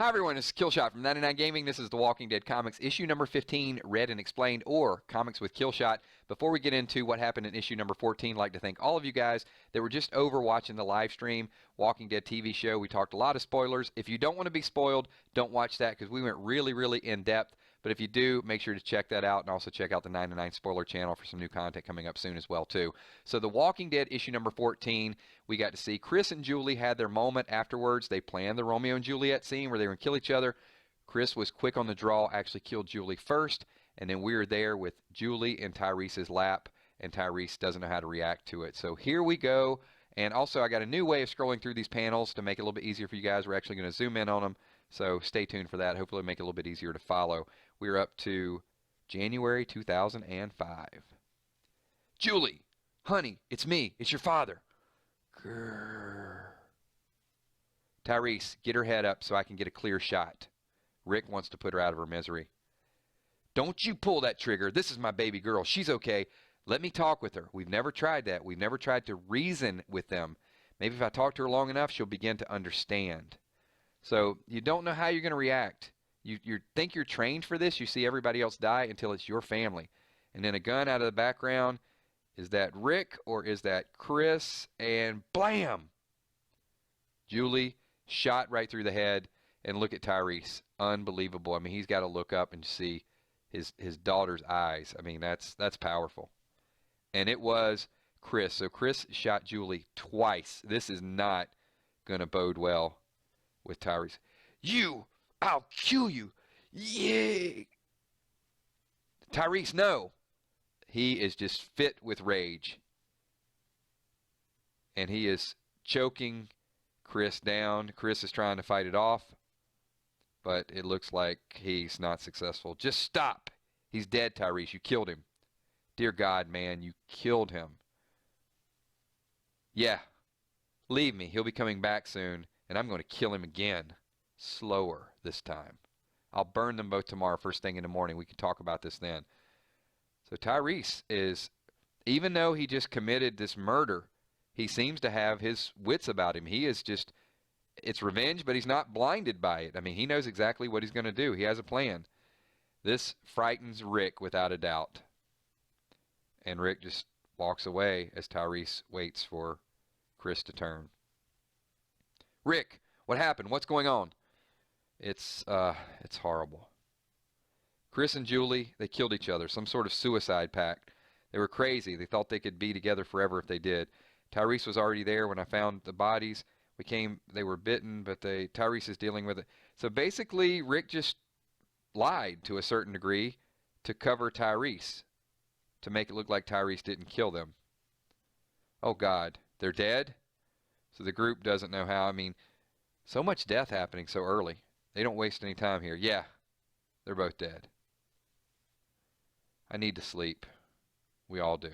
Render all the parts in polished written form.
Hi everyone, this is Killshot from 99 Gaming. This is The Walking Dead Comics, issue number 15, Read and Explained, or Comics with Killshot. Before we get into what happened in issue number 14, I'd like to thank all of you guys that were just over watching the live stream Walking Dead TV show. We talked a lot of spoilers. If you don't want to be spoiled, don't watch that because we went really in depth. But if you do, make sure to check that out and also check out the 99 Spoiler channel for some new content coming up soon as well too. So The Walking Dead issue number 14, we got to see Chris and Julie had their moment afterwards. They planned the Romeo and Juliet scene where they were going to kill each other. Chris was quick on the draw, actually killed Julie first, and then we were there with Julie in Tyrese's lap, and Tyreese doesn't know how to react to it. So here we go. And also I got a new way of scrolling through these panels to make it a little bit easier for you guys. We're actually going to zoom in on them. So stay tuned for that. Hopefully it'll make it a little bit easier to follow. We're up to January 2005. Julie, honey, it's me. It's your father. Grrr. Tyreese, get her head up so I can get a clear shot. Rick wants to put her out of her misery. Don't you pull that trigger. This is my baby girl. She's okay. Let me talk with her. We've never tried that. We've never tried to reason with them. Maybe if I talk to her long enough, she'll begin to understand. So you don't know how you're going to react. You think you're trained for this. You see everybody else die until it's your family. And then a gun out of the background. Is that Rick or is that Chris? And blam! Julie shot right through the head. And look at Tyreese. Unbelievable. I mean, he's got to look up and see his daughter's eyes. I mean, that's powerful. And it was Chris. So Chris shot Julie twice. This is not going to bode well with Tyreese. You! I'll kill you! Yay! Tyreese, no! He is just fit with rage. And he is choking Chris down. Chris is trying to fight it off. But it looks like he's not successful. Just stop! He's dead, Tyreese. You killed him. Dear God, man, you killed him. Yeah. Leave me. He'll be coming back soon. And I'm going to kill him again. Slower this time. I'll burn them both tomorrow first thing in the morning. We can talk about this then. So Tyreese is, even though he just committed this murder, he seems to have his wits about him. He is just, it's revenge, but he's not blinded by it. I mean, he knows exactly what he's going to do. He has a plan. This frightens Rick without a doubt. And Rick just walks away as Tyreese waits for Chris to turn. Rick, what happened? What's going on? It's horrible. Chris and Julie, they killed each other. Some sort of suicide pact. They were crazy. They thought they could be together forever if they did. Tyreese was already there when I found the bodies. They were bitten, but Tyreese is dealing with it. So basically, Rick just lied to a certain degree to cover Tyreese, to make it look like Tyreese didn't kill them. Oh God, they're dead? So the group doesn't know how. I mean, so much death happening so early. They don't waste any time here. Yeah, they're both dead. I need to sleep. We all do.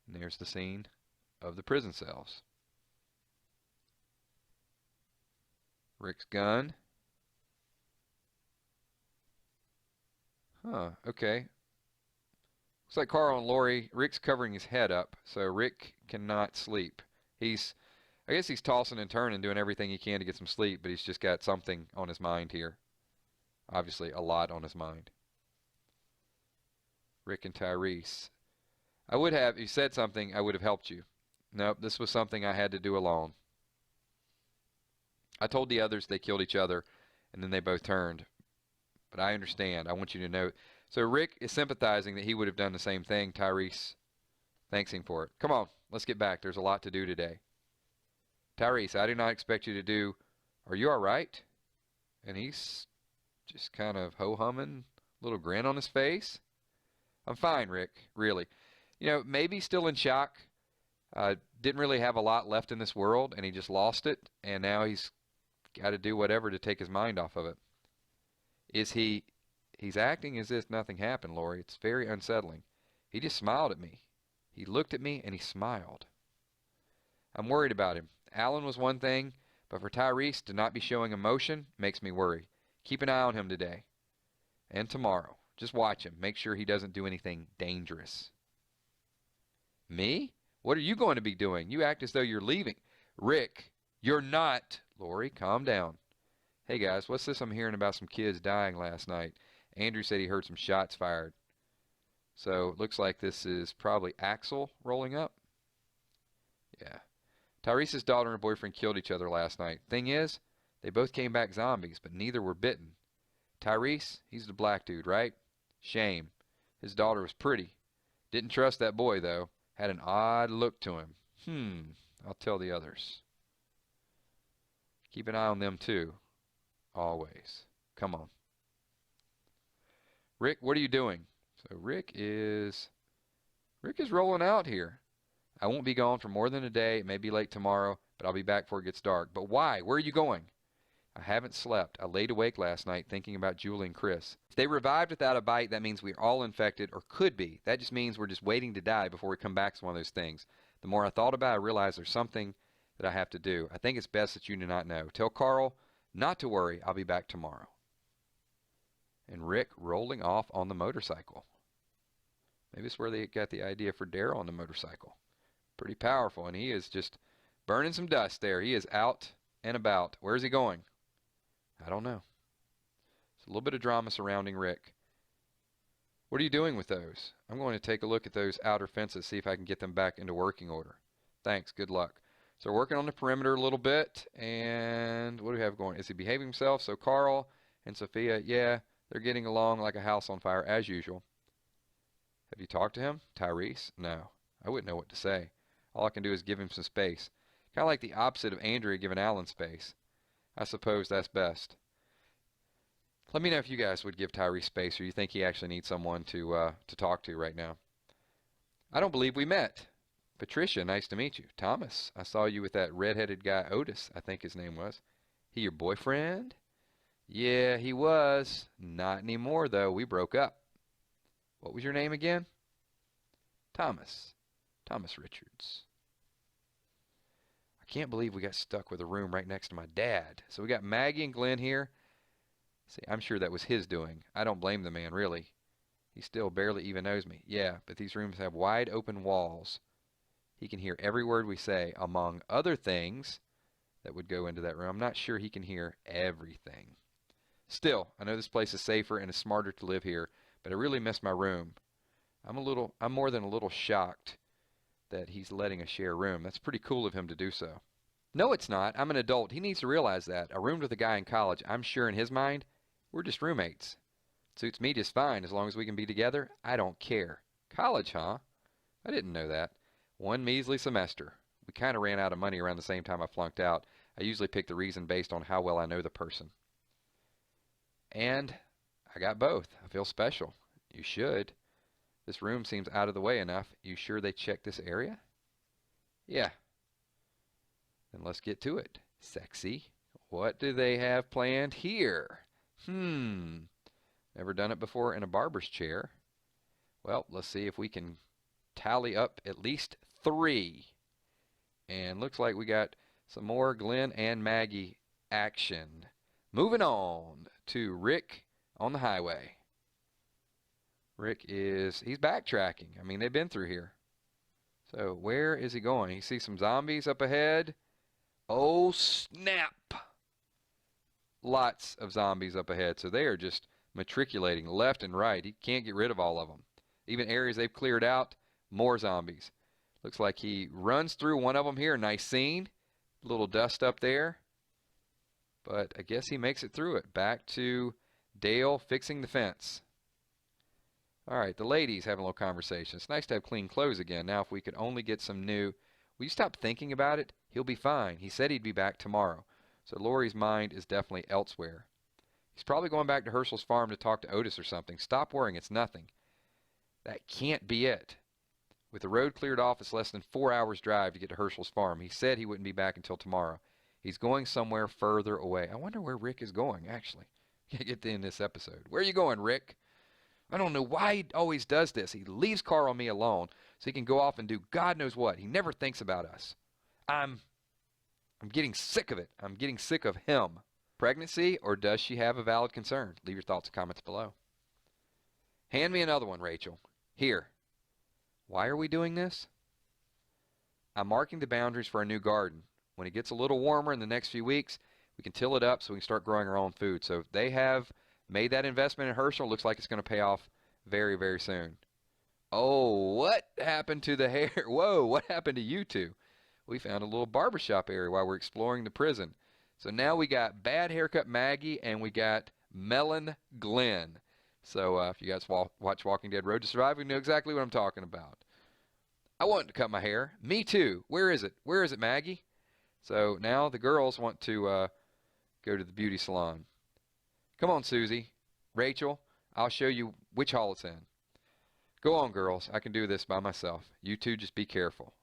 And there's the scene of the prison cells. Rick's gun. Huh, okay. Looks like Carl and Lori, Rick's covering his head up, so Rick cannot sleep. I guess he's tossing and turning, doing everything he can to get some sleep, but he's just got something on his mind here. Obviously, a lot on his mind. Rick and Tyreese. If you said something, I would have helped you. Nope, this was something I had to do alone. I told the others they killed each other, and then they both turned. But I understand. I want you to know. So Rick is sympathizing that he would have done the same thing. Tyreese thanks him for it. Come on, let's get back. There's a lot to do today. Tyreese, I do not expect you to do... Are you all right? And he's just kind of ho-humming, little grin on his face. I'm fine, Rick, really. You know, maybe still in shock. Didn't really have a lot left in this world, and he just lost it, and now he's got to do whatever to take his mind off of it. He's acting as if nothing happened, Lori. It's very unsettling. He just smiled at me. He looked at me, and he smiled. I'm worried about him. Alan was one thing, but for Tyreese to not be showing emotion makes me worry. Keep an eye on him today. And tomorrow. Just watch him. Make sure he doesn't do anything dangerous. Me? What are you going to be doing? You act as though you're leaving. Rick, You're not. Lori, calm down. Hey guys, what's this I'm hearing about some kids dying last night? Andrew said he heard some shots fired. So it looks like this is probably Axel rolling up. Yeah. Tyrese's daughter and her boyfriend killed each other last night. Thing is, they both came back zombies, but neither were bitten. Tyreese, he's the black dude, right? Shame. His daughter was pretty. Didn't trust that boy, though. Had an odd look to him. I'll tell the others. Keep an eye on them, too. Always. Come on. Rick, what are you doing? So Rick is rolling out here. I won't be gone for more than a day. It may be late tomorrow, but I'll be back before it gets dark. But why? Where are you going? I haven't slept. I laid awake last night thinking about Julie and Chris. If they revived without a bite, that means we're all infected, or could be. That just means we're just waiting to die before we come back to one of those things. The more I thought about it, I realized there's something that I have to do. I think it's best that you do not know. Tell Carl not to worry. I'll be back tomorrow. And Rick rolling off on the motorcycle. Maybe it's where they got the idea for Daryl on the motorcycle. Pretty powerful, and he is just burning some dust there. He is out and about. Where is he going? I don't know. It's a little bit of drama surrounding Rick. What are you doing with those? I'm going to take a look at those outer fences, see if I can get them back into working order. Thanks. Good luck. So we're working on the perimeter a little bit, and what do we have going? Is he behaving himself? So Carl and Sophia, yeah, they're getting along like a house on fire as usual. Have you talked to him? Tyreese? No. I wouldn't know what to say. All I can do is give him some space. Kind of like the opposite of Andrea giving Alan space. I suppose that's best. Let me know if you guys would give Tyreese space, or you think he actually needs someone to talk to right now. I don't believe we met. Patricia, nice to meet you. Thomas, I saw you with that red-headed guy, Otis, I think his name was. He your boyfriend? Yeah, he was. Not anymore, though. We broke up. What was your name again? Thomas. Thomas Richards. I can't believe we got stuck with a room right next to my dad. So we got Maggie and Glenn here. See, I'm sure that was his doing. I don't blame the man, really. He still barely even knows me. Yeah, but these rooms have wide open walls. He can hear every word we say, among other things that would go into that room. I'm not sure he can hear everything. Still, I know this place is safer and is smarter to live here, but I really miss my room. I'm more than a little shocked that he's letting us share a room. That's pretty cool of him to do so. No, it's not. I'm an adult. He needs to realize that. I roomed with a guy in college. I'm sure in his mind, we're just roommates. It suits me just fine as long as we can be together. I don't care. College, huh? I didn't know that. One measly semester. We kind of ran out of money around the same time I flunked out. I usually pick the reason based on how well I know the person. And I got both. I feel special. You should. This room seems out of the way enough. You sure they checked this area? Yeah. Then let's get to it. Sexy. What do they have planned here? Never done it before in a barber's chair. Well, let's see if we can tally up at least 3. And looks like we got some more Glenn and Maggie action. Moving on to Rick on the highway. Rick he's backtracking. I mean, they've been through here. So where is he going? He sees some zombies up ahead. Oh, snap. Lots of zombies up ahead. So they are just matriculating left and right. He can't get rid of all of them. Even areas they've cleared out, more zombies. Looks like he runs through one of them here. Nice scene. A little dust up there. But I guess he makes it through it. Back to Dale fixing the fence. All right, the ladies having a little conversation. It's nice to have clean clothes again. Now, if we could only get some new... Will you stop thinking about it? He'll be fine. He said he'd be back tomorrow. So Lori's mind is definitely elsewhere. He's probably going back to Hershel's farm to talk to Otis or something. Stop worrying. It's nothing. That can't be it. With the road cleared off, it's less than 4 hours' drive to get to Hershel's farm. He said he wouldn't be back until tomorrow. He's going somewhere further away. I wonder where Rick is going, actually. Can't get to end this episode. Where are you going, Rick? I don't know why he always does this. He leaves Carl and me alone so he can go off and do God knows what. He never thinks about us. I'm getting sick of it. I'm getting sick of him. Pregnancy, or does she have a valid concern? Leave your thoughts and comments below. Hand me another one, Rachel. Here. Why are we doing this? I'm marking the boundaries for our new garden. When it gets a little warmer in the next few weeks, we can till it up so we can start growing our own food. So they have made that investment in Hershel. Looks like it's going to pay off very, very soon. Oh, what happened to the hair? Whoa, what happened to you two? We found a little barbershop area while we're exploring the prison. So now we got Bad Haircut Maggie and we got Melon Glenn. So if you guys watch Walking Dead Road to Survive, you know exactly what I'm talking about. I want to cut my hair. Me too. Where is it? Where is it, Maggie? So now the girls want to go to the beauty salon. Come on, Susie. Rachel, I'll show you which hall it's in. Go on, girls. I can do this by myself. You two just be careful.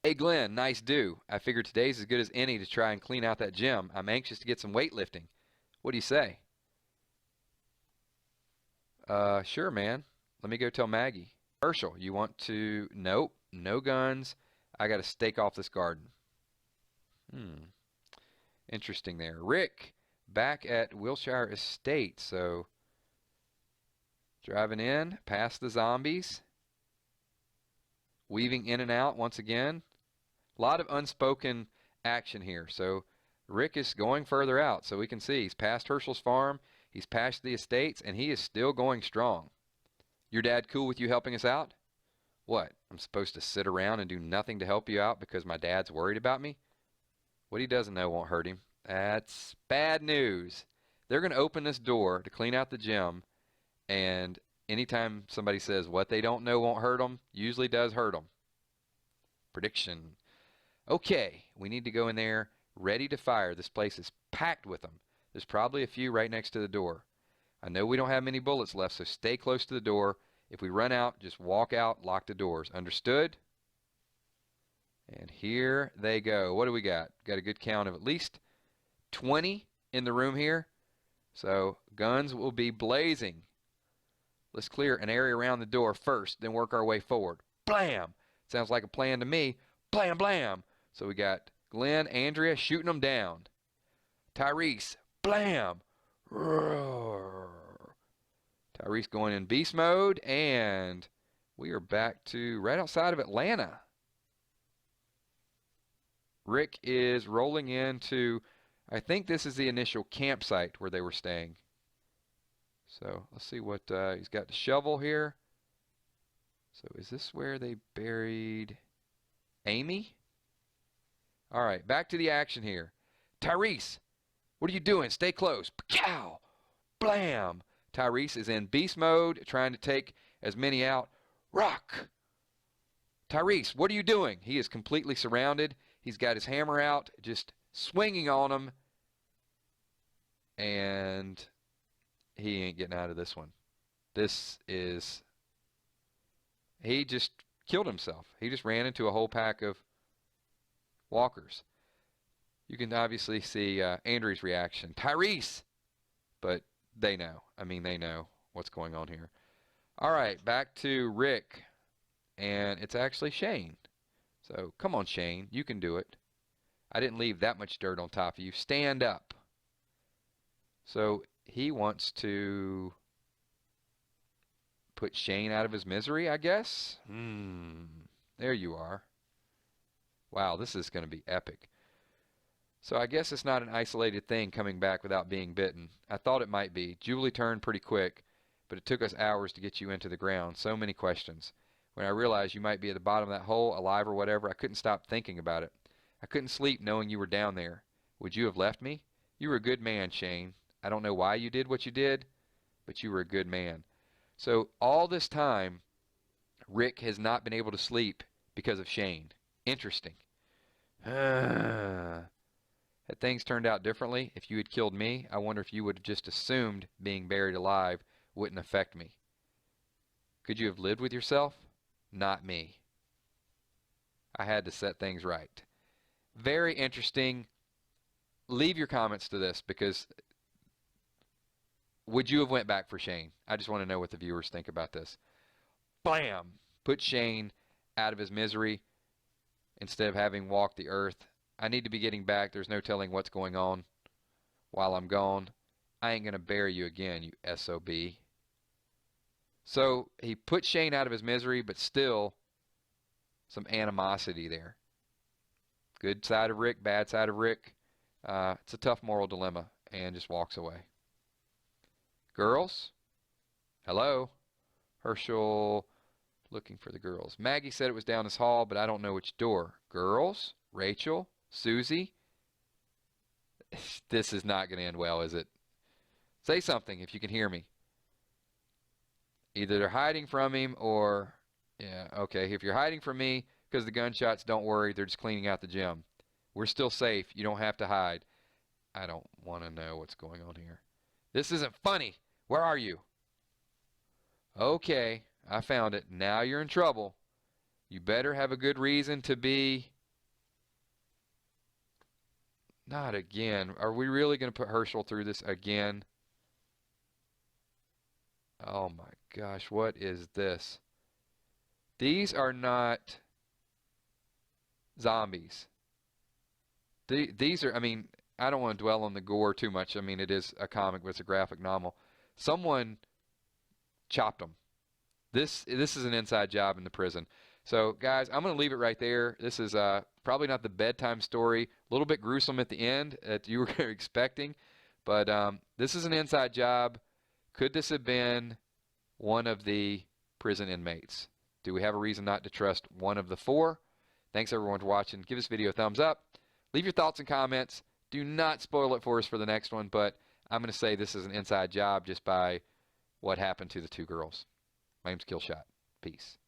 Hey, Glenn, nice do. I figured today's as good as any to try and clean out that gym. I'm anxious to get some weightlifting. What do you say? Sure, man. Let me go tell Maggie. Hershel, you want to... Nope, no guns. I got to stake off this garden. Interesting there. Rick, back at Wilshire Estate. So, driving in, past the zombies. Weaving in and out once again. A lot of unspoken action here. So, Rick is going further out. So we can see he's past Hershel's farm. He's past the estates, and he is still going strong. Your dad cool with you helping us out? What, I'm supposed to sit around and do nothing to help you out because my dad's worried about me? What he doesn't know won't hurt him. That's bad news. They're going to open this door to clean out the gym, and anytime somebody says what they don't know won't hurt them, usually does hurt them. Prediction. Okay, we need to go in there ready to fire. This place is packed with them. There's probably a few right next to the door. I know we don't have many bullets left, so stay close to the door. If we run out, just walk out, lock the doors. Understood? And here they go. What do we got? Got a good count of at least 20 in the room here. So guns will be blazing. Let's clear an area around the door first, then work our way forward. Blam! Sounds like a plan to me. Blam, blam! So we got Glenn, Andrea shooting them down. Tyreese, blam! Roar! Tyreese going in beast mode, and we are back to right outside of Atlanta. Rick is rolling into, I think this is the initial campsite where they were staying. So let's see what, he's got the shovel here. So is this where they buried Amy? All right, back to the action here. Tyreese, what are you doing? Stay close. Pow! Blam! Tyreese is in beast mode, trying to take as many out. Rock! Tyreese, what are you doing? He is completely surrounded. He's got his hammer out, just swinging on him. And he ain't getting out of this one. This is... He just killed himself. He just ran into a whole pack of walkers. You can obviously see Andrew's reaction. Tyreese! But they know. I mean, they know what's going on here. All right, back to Rick. And it's actually Shane. So, come on, Shane. You can do it. I didn't leave that much dirt on top of you. Stand up. So, he wants to put Shane out of his misery, I guess. There you are. Wow, this is going to be epic. So I guess it's not an isolated thing coming back without being bitten. I thought it might be. Julie turned pretty quick, but it took us hours to get you into the ground. So many questions. When I realized you might be at the bottom of that hole, alive or whatever, I couldn't stop thinking about it. I couldn't sleep knowing you were down there. Would you have left me? You were a good man, Shane. I don't know why you did what you did, but you were a good man. So all this time, Rick has not been able to sleep because of Shane. Interesting. Had things turned out differently, if you had killed me, I wonder if you would have just assumed being buried alive wouldn't affect me. Could you have lived with yourself? Not me. I had to set things right. Very interesting. Leave your comments to this, because would you have went back for Shane? I just want to know what the viewers think about this. Blam! Put Shane out of his misery instead of having walked the earth. I need to be getting back. There's no telling what's going on while I'm gone. I ain't going to bury you again, you SOB. So he put Shane out of his misery, but still some animosity there. Good side of Rick, bad side of Rick. It's a tough moral dilemma, and just walks away. Girls? Hello? Hershel looking for the girls. Maggie said it was down this hall, but I don't know which door. Girls? Rachel? Susie? This is not going to end well, is it? Say something if you can hear me. Either they're hiding from him or, yeah, okay. If you're hiding from me because of the gunshots, don't worry. They're just cleaning out the gym. We're still safe. You don't have to hide. I don't want to know what's going on here. This isn't funny. Where are you? Okay, I found it. Now you're in trouble. You better have a good reason to be. Not again. Are we really going to put Hershel through this again? Oh my gosh, what is this? These are not zombies. These are, I mean, I don't want to dwell on the gore too much. I mean, it is a comic, but it's a graphic novel. Someone chopped them. This is an inside job in the prison. So, guys, I'm going to leave it right there. This is probably not the bedtime story. A little bit gruesome at the end that you were expecting. But this is an inside job. Could this have been one of the prison inmates? Do we have a reason not to trust one of the four? Thanks, everyone, for watching. Give this video a thumbs up. Leave your thoughts and comments. Do not spoil it for us for the next one, but I'm going to say this is an inside job just by what happened to the two girls. My name's Killshot. Peace.